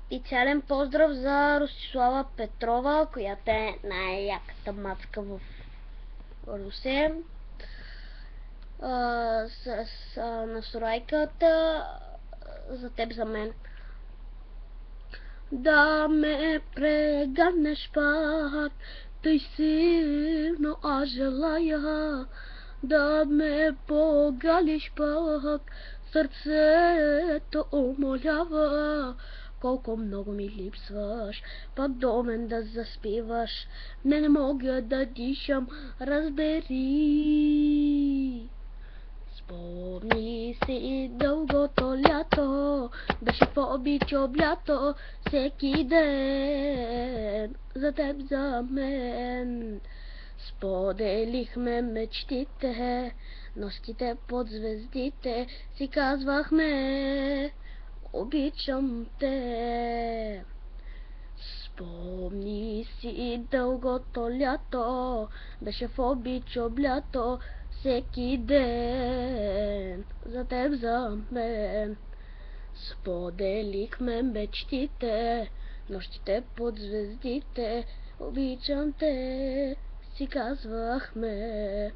Специален поздрав за Ростислава Петрова, която е най-яката мацка в Русе. На Сурайката, за теб, за мен. Да ме прегърнеш пак, тъй силно аз желая, да ме погалиш пак, сърцето умолява. Колко много ми липсваш, пак до мен да заспиваш, не мога да дишам, разбери. Спомни си дългото лято, беше по-обичо лято, всеки ден за теб, за мен. Споделихме мечтите, нощите под звездите, си казвахме обичам те. Спомни си дългото лято, беше в обичо лято, всеки ден за теб, за мен. Споделихме мечтите, нощите под звездите, обичам те, си казвахме.